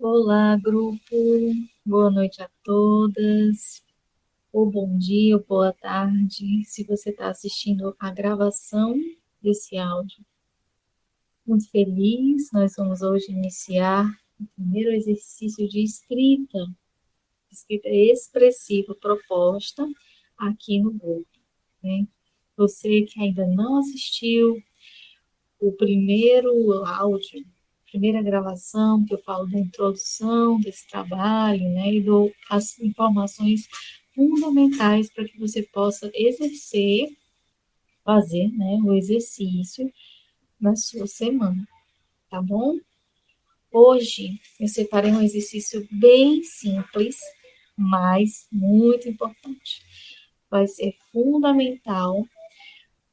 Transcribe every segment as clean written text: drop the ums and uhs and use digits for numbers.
Olá, grupo. Boa noite a todas. Ou bom dia, ou boa tarde, se você está assistindo a gravação desse áudio. Muito feliz, nós vamos hoje iniciar o primeiro exercício de escrita expressiva proposta aqui no grupo, né? Você que ainda não assistiu o primeiro áudio, primeira gravação, que eu falo da introdução desse trabalho, né, e dou as informações fundamentais para que você possa exercer, fazer, né, o exercício na sua semana, tá bom? Hoje eu separei um exercício bem simples, mas muito importante. Vai ser fundamental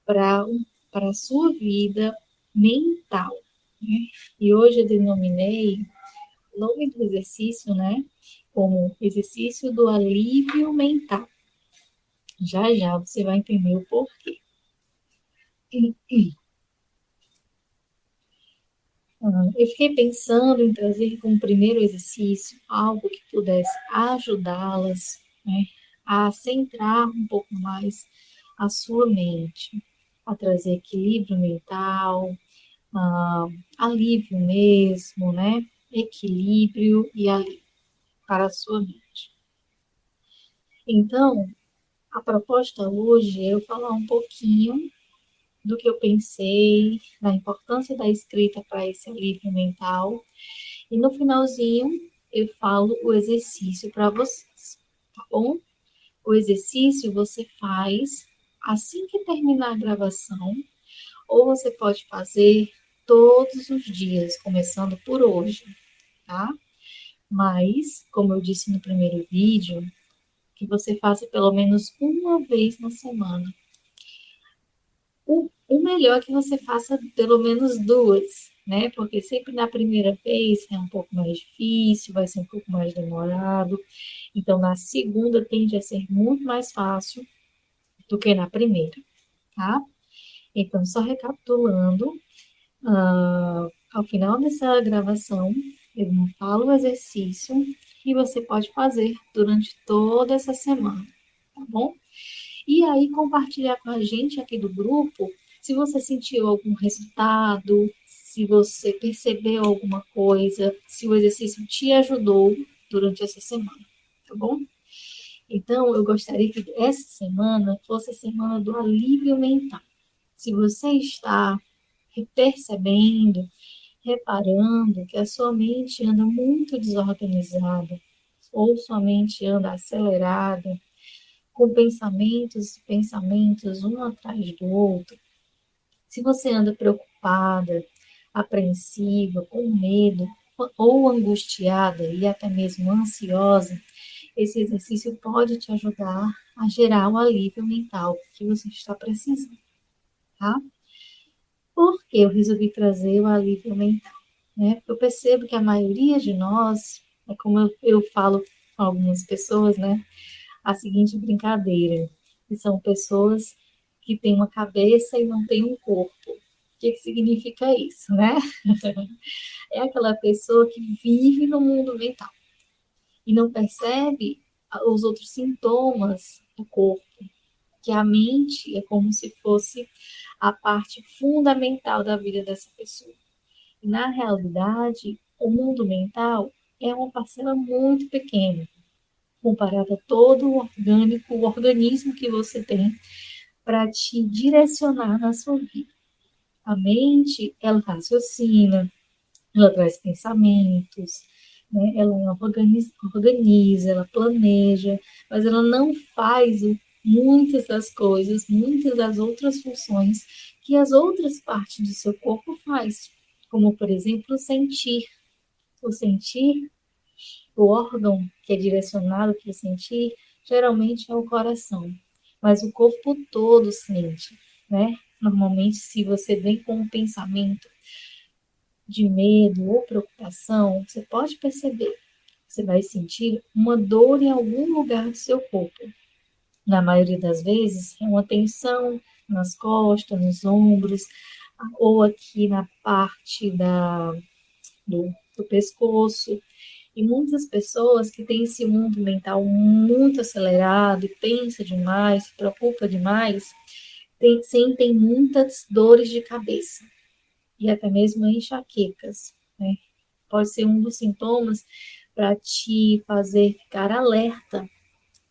para a sua vida mental, né? E hoje eu denominei o nome do exercício, né, como exercício do alívio mental. Já já você vai entender o porquê. Eu fiquei pensando em trazer como primeiro exercício algo que pudesse ajudá-las, né, a centrar um pouco mais a sua mente, a trazer equilíbrio mental, ah, alívio mesmo, né? Equilíbrio e alívio para a sua mente. Então, a proposta hoje é eu falar um pouquinho do que eu pensei, da importância da escrita para esse alívio mental, e no finalzinho eu falo o exercício para vocês, tá bom? O exercício você faz assim que terminar a gravação, ou você pode fazer todos os dias, começando por hoje, tá? Mas, como eu disse no primeiro vídeo, que você faça pelo menos uma vez na semana. O melhor é que você faça pelo menos duas, né? Porque sempre na primeira vez é um pouco mais difícil, vai ser um pouco mais demorado. Então, na segunda tende a ser muito mais fácil do que na primeira, tá? Então, só recapitulando, ao final dessa gravação, eu falo o exercício que você pode fazer durante toda essa semana, tá bom? E aí compartilhar com a gente aqui do grupo se você sentiu algum resultado, se você percebeu alguma coisa, se o exercício te ajudou durante essa semana, tá bom? Então, eu gostaria que essa semana fosse a semana do alívio mental. Se você está percebendo, reparando que a sua mente anda muito desorganizada, ou sua mente anda acelerada, com pensamentos e pensamentos um atrás do outro, se você anda preocupada, apreensiva, com medo ou angustiada e até mesmo ansiosa, esse exercício pode te ajudar a gerar o alívio mental que você está precisando, tá? Por que eu resolvi trazer o alívio mental? Né? Porque eu percebo que a maioria de nós, é como eu falo com algumas pessoas, né? A seguinte brincadeira, que são pessoas que têm uma cabeça e não têm um corpo. O que significa isso, né? É aquela pessoa que vive no mundo mental e não percebe os outros sintomas do corpo, que a mente é como se fosse a parte fundamental da vida dessa pessoa. E, na realidade, o mundo mental é uma parcela muito pequena, comparado a todo o organismo que você tem para te direcionar na sua vida. A mente, ela raciocina, ela traz pensamentos, né? Ela organiza, ela planeja, mas ela não faz muitas das coisas, muitas das outras funções que as outras partes do seu corpo faz, como, por exemplo, sentir. O sentir, o órgão que é direcionado para sentir, geralmente é o coração, mas o corpo todo sente, né? Normalmente, se você vem com um pensamento de medo ou preocupação, você pode perceber, você vai sentir uma dor em algum lugar do seu corpo. Na maioria das vezes, é uma tensão nas costas, nos ombros, ou aqui na parte do pescoço. E muitas pessoas que têm esse mundo mental muito acelerado, pensa demais, se preocupa demais, sentem muitas dores de cabeça e até mesmo enxaquecas, né? Pode ser um dos sintomas para te fazer ficar alerta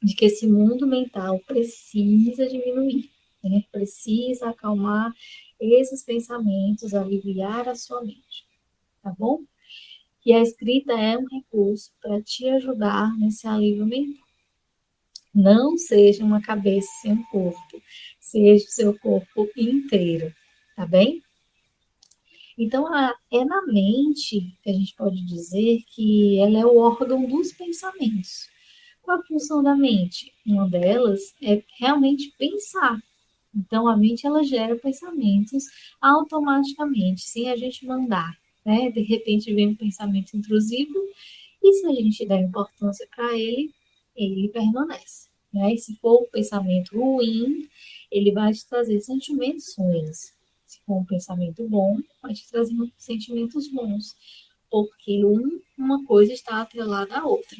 de que esse mundo mental precisa diminuir, né? Precisa acalmar esses pensamentos, aliviar a sua mente, tá bom? E a escrita é um recurso para te ajudar nesse alívio mental. Não seja uma cabeça sem um corpo, seja o seu corpo inteiro, tá bem? Então, é na mente que a gente pode dizer que ela é o órgão dos pensamentos. Qual a função da mente? Uma delas é realmente pensar. Então, a mente ela gera pensamentos automaticamente, sem a gente mandar, né? De repente vem um pensamento intrusivo e se a gente der importância para ele, ele permanece, né? E se for um pensamento ruim, ele vai te trazer sentimentos ruins. Se for um pensamento bom, vai te trazer sentimentos bons, porque uma coisa está atrelada à outra.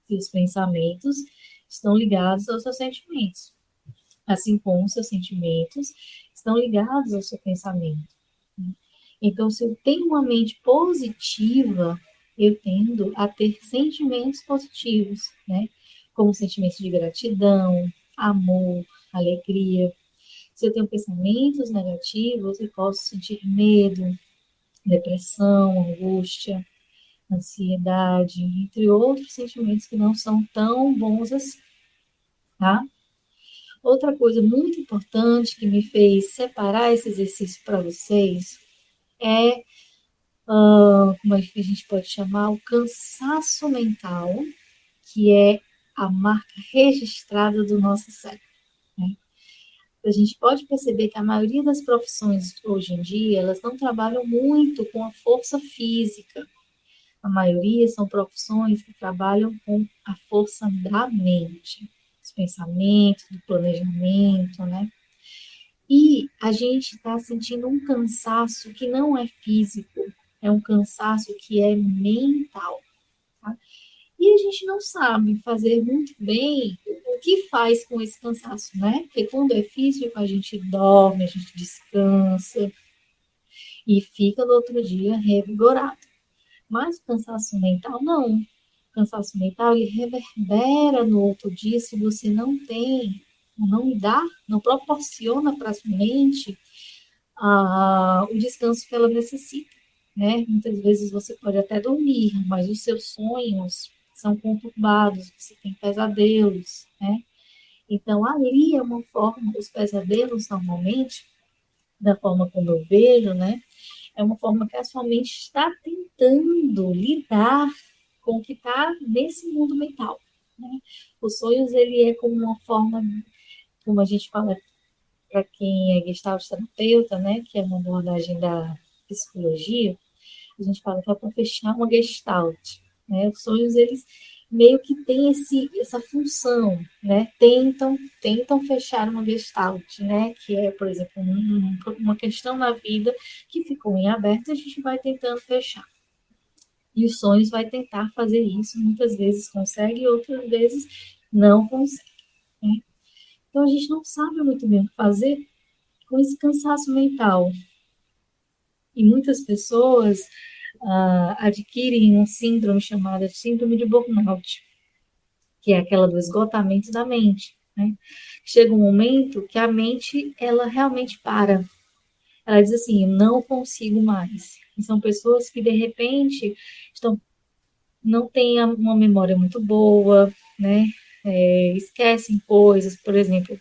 E os pensamentos estão ligados aos seus sentimentos, assim como os seus sentimentos estão ligados ao seu pensamento. Então, se eu tenho uma mente positiva, eu tendo a ter sentimentos positivos, né? Como sentimentos de gratidão, amor, alegria. Se eu tenho pensamentos negativos, eu posso sentir medo, depressão, angústia, ansiedade, entre outros sentimentos que não são tão bons assim, tá? Outra coisa muito importante que me fez separar esse exercício para vocês é, como é que a gente pode chamar, o cansaço mental, que é a marca registrada do nosso cérebro, né? A gente pode perceber que a maioria das profissões hoje em dia, elas não trabalham muito com a força física. A maioria são profissões que trabalham com a força da mente, dos pensamentos, do planejamento, né? E a gente está sentindo um cansaço que não é físico, é um cansaço que é mental, tá? E a gente não sabe fazer muito bem o que faz com esse cansaço, né? Porque quando é físico, a gente dorme, a gente descansa e fica no outro dia revigorado. Mas o cansaço mental, não. O cansaço mental, ele reverbera no outro dia se você não tem, não dá, não proporciona para a sua mente o descanso que ela necessita, né? Muitas vezes você pode até dormir, mas os seus sonhos são conturbados, você tem pesadelos, né? Então, ali é uma forma, os pesadelos, normalmente, da forma como eu vejo, né? É uma forma que a sua mente está tentando lidar com o que está nesse mundo mental, né? Os sonhos, ele é como uma forma, como a gente fala para quem é gestalt terapeuta, né, que é uma abordagem da psicologia, a gente fala que é para fechar uma gestalt, né? Os sonhos, eles meio que têm essa função, né? Tentam fechar uma gestalt, né? Que é, por exemplo, uma questão na vida que ficou em aberto, a gente vai tentando fechar. E os sonhos vai tentar fazer isso, muitas vezes consegue, outras vezes não consegue, né? Então a gente não sabe muito bem o que fazer com esse cansaço mental. E muitas pessoas adquirem um síndrome chamado síndrome de burnout, que é aquela do esgotamento da mente, né? Chega um momento que a mente, ela realmente para. Ela diz assim, não consigo mais. E são pessoas que, de repente, não têm uma memória muito boa, né? Esquecem coisas, por exemplo,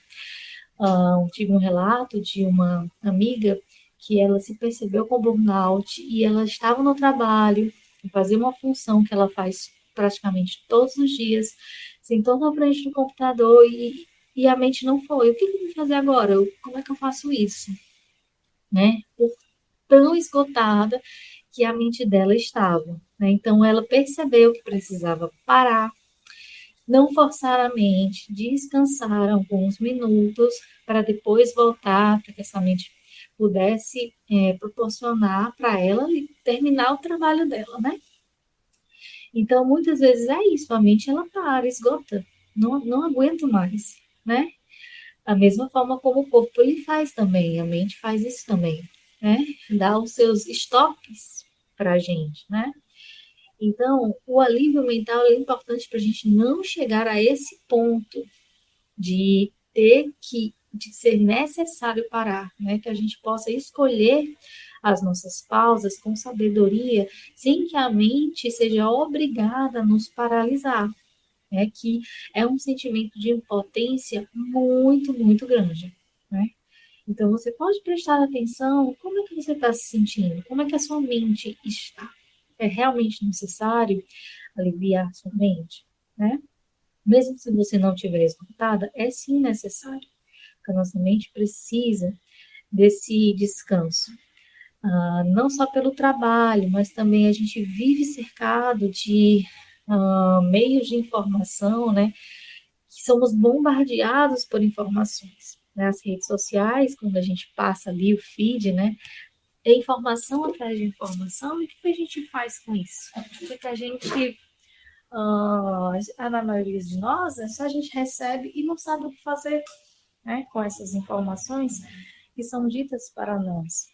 tive um relato de uma amiga que ela se percebeu com burnout e ela estava no trabalho, fazia uma função que ela faz praticamente todos os dias, sentou na frente do computador e a mente não foi. O que eu vou fazer agora? Como é que eu faço isso? Né? Por tão esgotada que a mente dela estava, né? Então ela percebeu que precisava parar, não forçar a mente, descansar alguns minutos para depois voltar, para que essa mente pudesse proporcionar para ela terminar o trabalho dela, né? Então, muitas vezes é isso, a mente ela para, esgota, não aguento mais, né? Da mesma forma como o corpo ele faz também, a mente faz isso também, né? Dá os seus estoques para a gente, né? Então, o alívio mental é importante para a gente não chegar a esse ponto de ter que de ser necessário parar, né? Que a gente possa escolher as nossas pausas com sabedoria, sem que a mente seja obrigada a nos paralisar, né? Que é um sentimento de impotência muito, muito grande, né? Então você pode prestar atenção como é que você está se sentindo, como é que a sua mente está. É realmente necessário aliviar sua mente, né? Mesmo se você não estiver esgotada, é sim necessário, porque a nossa mente precisa desse descanso. Não só pelo trabalho, mas também a gente vive cercado de meios de informação, né? Que somos bombardeados por informações. Nas redes sociais, quando a gente passa ali o feed, né? É informação atrás de informação, e o que a gente faz com isso? O que a gente na maioria de nós, só a gente recebe e não sabe o que fazer, né, com essas informações que são ditas para nós.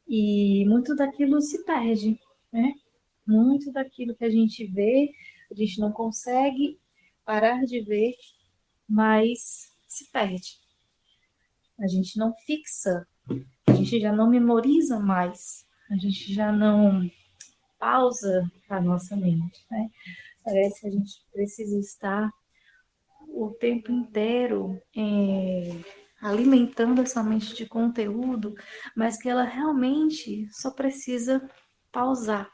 E muito daquilo se perde, né? Muito daquilo que a gente vê, a gente não consegue parar de ver, mas se perde. A gente não fixa, a gente já não memoriza mais, a gente já não pausa a nossa mente, né? Parece que a gente precisa estar o tempo inteiro alimentando essa mente de conteúdo, mas que ela realmente só precisa pausar,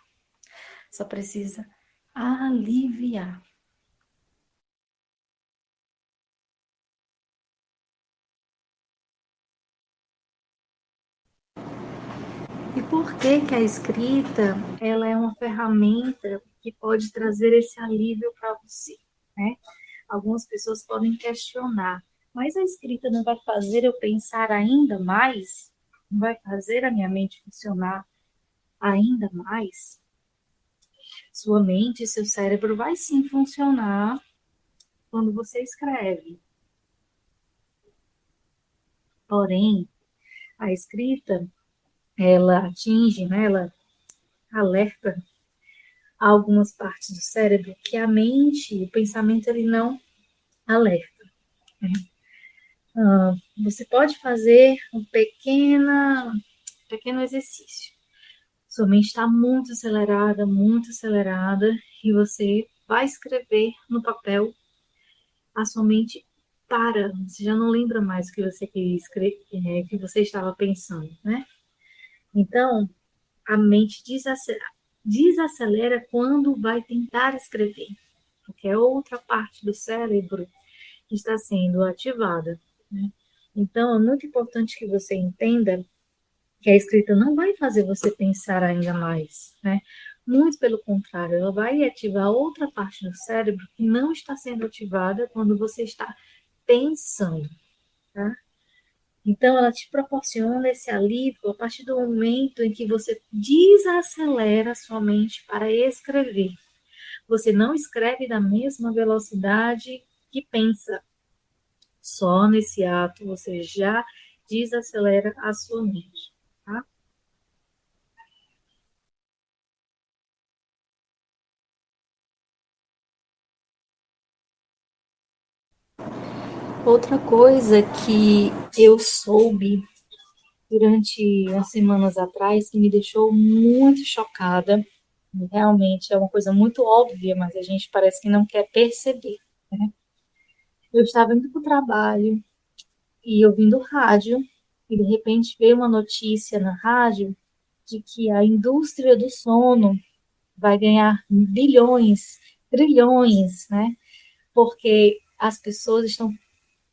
só precisa aliviar. E por que que a escrita ela é uma ferramenta que pode trazer esse alívio para você, né? Algumas pessoas podem questionar, mas a escrita não vai fazer eu pensar ainda mais? Não vai fazer a minha mente funcionar ainda mais? Sua mente e seu cérebro vai sim funcionar quando você escreve. Porém, a escrita, ela atinge, né, ela alerta algumas partes do cérebro que a mente, o pensamento, ele não alerta. Né? Você pode fazer pequeno exercício. Sua mente está muito acelerada, e você vai escrever no papel, a sua mente para, você já não lembra mais o que você queria escrever, que você estava pensando, né? Então, a mente desacelera quando vai tentar escrever, porque é outra parte do cérebro que está sendo ativada, né? Então, é muito importante que você entenda que a escrita não vai fazer você pensar ainda mais, né? Muito pelo contrário, ela vai ativar outra parte do cérebro que não está sendo ativada quando você está pensando, tá? Então, ela te proporciona esse alívio a partir do momento em que você desacelera a sua mente para escrever. Você não escreve da mesma velocidade que pensa. Só nesse ato você já desacelera a sua mente, tá? Outra coisa que eu soube durante umas semanas atrás que me deixou muito chocada, realmente é uma coisa muito óbvia, mas a gente parece que não quer perceber, né? Eu estava indo para o trabalho e ouvindo rádio, e de repente veio uma notícia na rádio de que a indústria do sono vai ganhar bilhões, trilhões, né? Porque as pessoas estão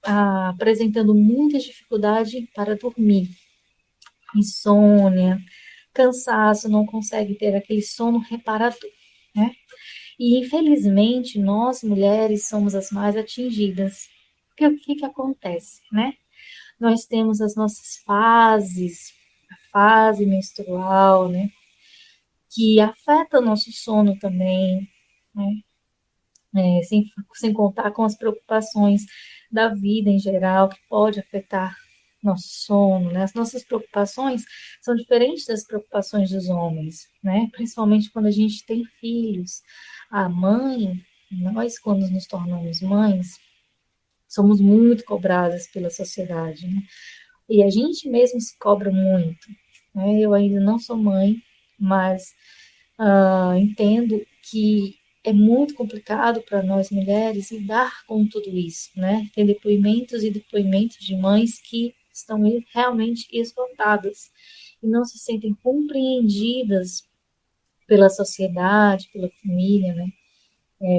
apresentando muita dificuldade para dormir, insônia, cansaço, não consegue ter aquele sono reparador, né? E infelizmente nós mulheres somos as mais atingidas. Porque o que que acontece, né? Nós temos as nossas fases, a fase menstrual, né? Que afeta o nosso sono também, né? Sem contar com as preocupações da vida em geral, que pode afetar nosso sono, né? As nossas preocupações são diferentes das preocupações dos homens, né? Principalmente quando a gente tem filhos. A mãe, nós quando nos tornamos mães, somos muito cobradas pela sociedade, né? E a gente mesmo se cobra muito, né? Eu ainda não sou mãe, mas entendo que é muito complicado para nós mulheres lidar com tudo isso, né? Tem depoimentos e depoimentos de mães que estão realmente esgotadas e não se sentem compreendidas pela sociedade, pela família, né?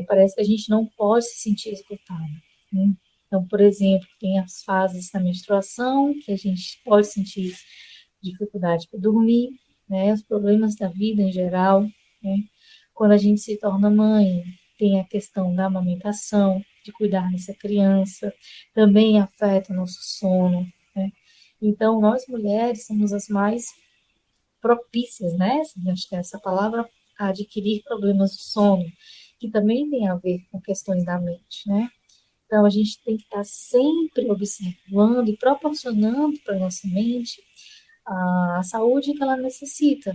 Parece que a gente não pode se sentir esgotada, né? Então, por exemplo, tem as fases da menstruação, que a gente pode sentir dificuldade para dormir, né? Os problemas da vida em geral, né? Quando a gente se torna mãe, tem a questão da amamentação, de cuidar dessa criança, também afeta o nosso sono, né? Então, nós mulheres somos as mais propícias, né? Acho que é essa palavra, a adquirir problemas do sono, que também tem a ver com questões da mente, né? Então, a gente tem que estar sempre observando e proporcionando para a nossa mente a saúde que ela necessita,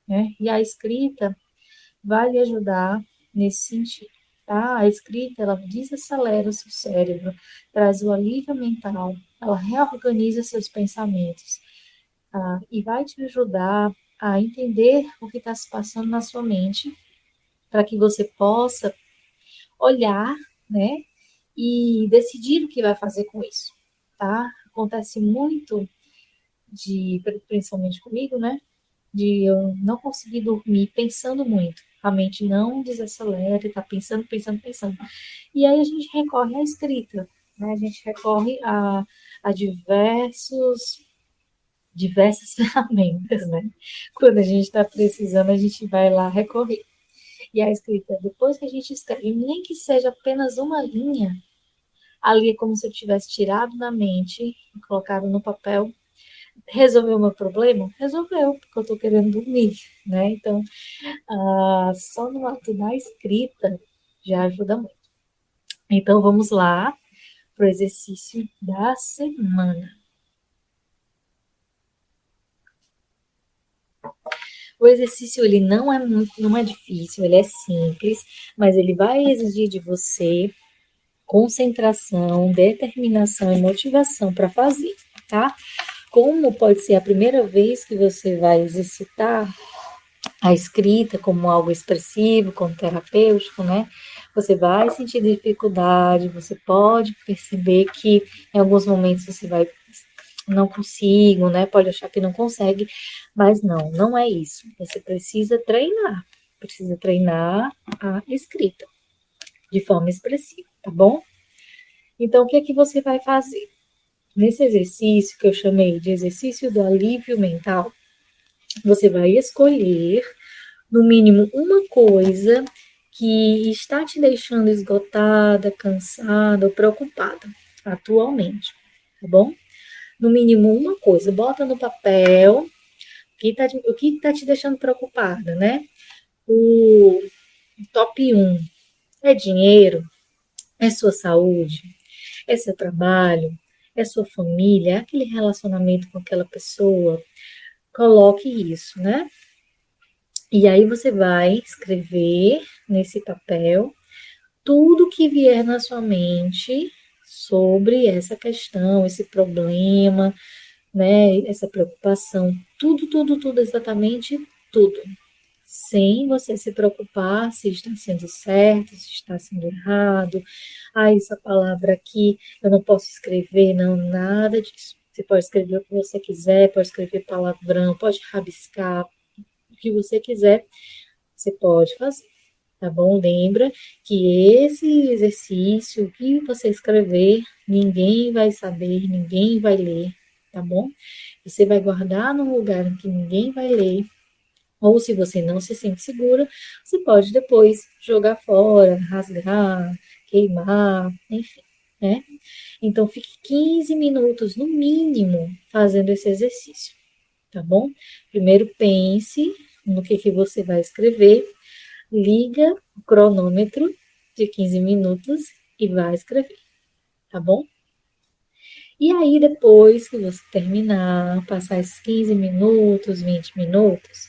né? E a escrita vai lhe ajudar nesse sentido, tá? A escrita, ela desacelera o seu cérebro, traz o alívio mental, ela reorganiza seus pensamentos, e vai te ajudar a entender o que está se passando na sua mente, para que você possa olhar, né, e decidir o que vai fazer com isso, tá? Acontece muito principalmente comigo, né, de eu não conseguir dormir pensando muito. A mente não desacelera, está pensando, pensando, pensando. E aí a gente recorre à escrita, né? A gente recorre a diversas ferramentas, né? Quando a gente está precisando, a gente vai lá recorrer. E a escrita, depois que a gente escreve, nem que seja apenas uma linha, ali é como se eu tivesse tirado da mente e colocado no papel. Resolveu o meu problema? Resolveu, porque eu estou querendo dormir, né? Então, só no ato da escrita já ajuda muito. Então, vamos lá para o exercício da semana. O exercício ele não é difícil, ele é simples, mas ele vai exigir de você concentração, determinação e motivação para fazer, tá? Como pode ser a primeira vez que você vai exercitar a escrita como algo expressivo, como terapêutico, né? Você vai sentir dificuldade, você pode perceber que em alguns momentos você vai não consigo, né? Pode achar que não consegue, mas não é isso. Você precisa treinar a escrita de forma expressiva, tá bom? Então, o que é que você vai fazer? Nesse exercício que eu chamei de exercício do alívio mental, você vai escolher, no mínimo, uma coisa que está te deixando esgotada, cansada ou preocupada atualmente, tá bom? No mínimo uma coisa, bota no papel o que tá te deixando preocupada, né? O top um é dinheiro, é sua saúde, é seu trabalho, é sua família, é aquele relacionamento com aquela pessoa. Coloque isso, né? E aí você vai escrever nesse papel tudo que vier na sua mente sobre essa questão, esse problema, né? Essa preocupação, tudo, exatamente tudo. Sem você se preocupar se está sendo certo, se está sendo errado. Essa palavra aqui eu não posso escrever, não, nada disso. Você pode escrever o que você quiser, pode escrever palavrão, pode rabiscar, o que você quiser, você pode fazer, tá bom? Lembra que esse exercício, o que você escrever, ninguém vai saber, ninguém vai ler, tá bom? Você vai guardar num lugar em que ninguém vai ler, ou se você não se sente segura, você pode depois jogar fora, rasgar, queimar, enfim, né? Então, fique 15 minutos no mínimo fazendo esse exercício. tá bom? Primeiro pense no que você vai escrever, liga o cronômetro de 15 minutos e vai escrever, tá bom? E aí, depois que você terminar, passar esses 15 minutos, 20 minutos,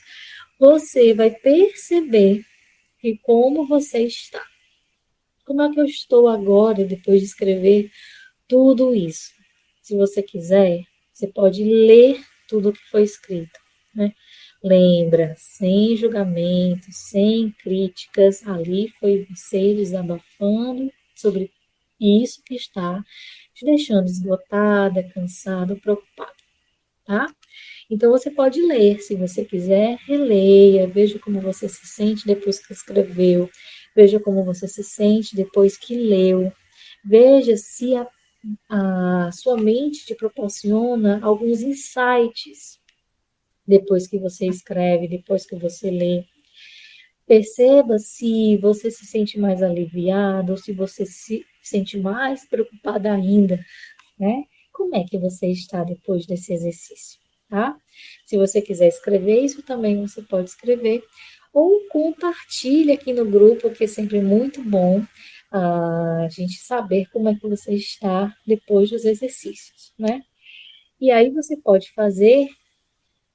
você vai perceber que como você está. Como é que eu estou agora, depois de escrever tudo isso? Se você quiser, você pode ler tudo o que foi escrito, né? Lembra, sem julgamento, sem críticas, ali foi você desabafando sobre isso que está te deixando esgotada, cansada, preocupada, tá? Então você pode ler, se você quiser, releia, veja como você se sente depois que escreveu, veja como você se sente depois que leu, veja se a sua mente te proporciona alguns insights depois que você escreve, depois que você lê. Perceba se você se sente mais aliviado ou se você se sente mais preocupada ainda, né? Como é que você está depois desse exercício, tá? Se você quiser escrever isso também, você pode escrever ou compartilhe aqui no grupo, que é sempre muito bom a gente saber como é que você está depois dos exercícios, né? E aí você pode fazer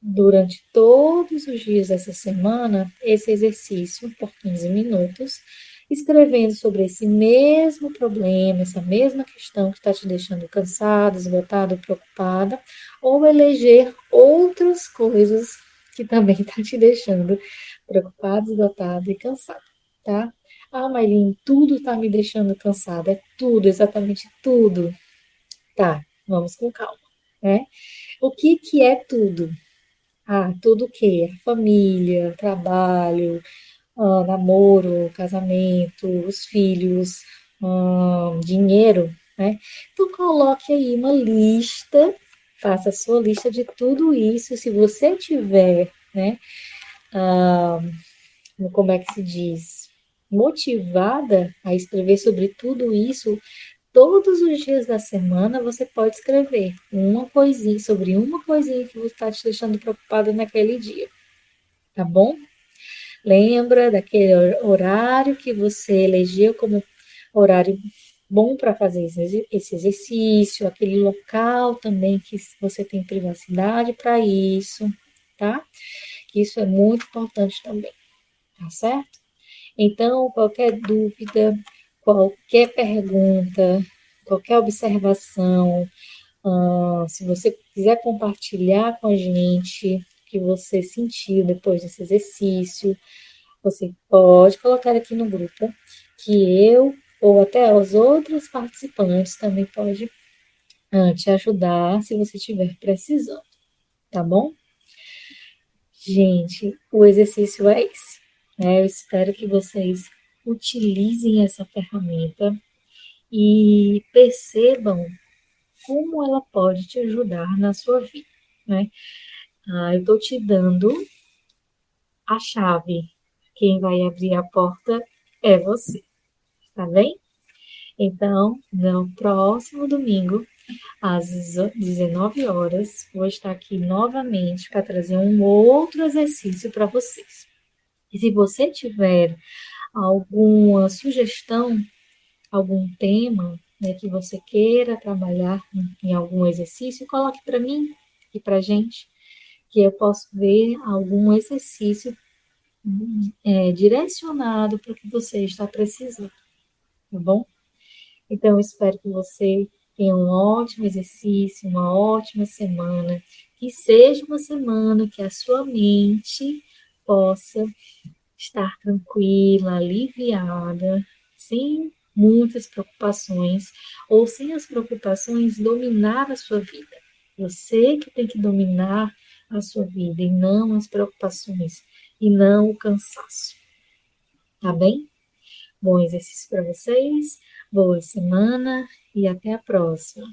durante todos os dias dessa semana esse exercício por 15 minutos, escrevendo sobre esse mesmo problema, essa mesma questão que está te deixando cansada, esgotada, preocupada, ou eleger outras coisas que também está te deixando preocupada, esgotada e cansada, tá? Ah, Maylin, tudo está me deixando cansada, é tudo, exatamente tudo. Tá, vamos com calma, né? O que é tudo? Ah, tudo o quê? Família, trabalho, namoro, casamento, os filhos, dinheiro, né? Então coloque aí uma lista, faça a sua lista de tudo isso. Se você tiver, né, como é que se diz, motivada a escrever sobre tudo isso, todos os dias da semana você pode escrever uma coisinha sobre uma coisinha que você está te deixando preocupada naquele dia, tá bom? Lembra daquele horário que você elegeu como horário bom para fazer esse exercício, aquele local também que você tem privacidade para isso, tá? Isso é muito importante também, tá certo? Então, qualquer dúvida, qualquer pergunta, qualquer observação, se você quiser compartilhar com a gente o que você sentiu depois desse exercício, você pode colocar aqui no grupo, que eu ou até os outros participantes também pode te ajudar se você estiver precisando, tá bom? Gente, o exercício é esse, né? Eu espero que vocês utilizem essa ferramenta e percebam como ela pode te ajudar na sua vida, né? Eu estou te dando a chave. Quem vai abrir a porta é você, tá bem? Então, no próximo domingo, às 19 horas, vou estar aqui novamente para trazer um outro exercício para vocês. E se você tiver alguma sugestão, algum tema, né, que você queira trabalhar em algum exercício, coloque para mim e para a gente, que eu posso ver algum exercício direcionado para o que você está precisando, tá bom? Então, eu espero que você tenha um ótimo exercício, uma ótima semana, que seja uma semana que a sua mente possa estar tranquila, aliviada, sem muitas preocupações, ou sem as preocupações dominar a sua vida. Você que tem que dominar a sua vida e não as preocupações, e não o cansaço. Tá bem? Bom exercício para vocês, boa semana e até a próxima.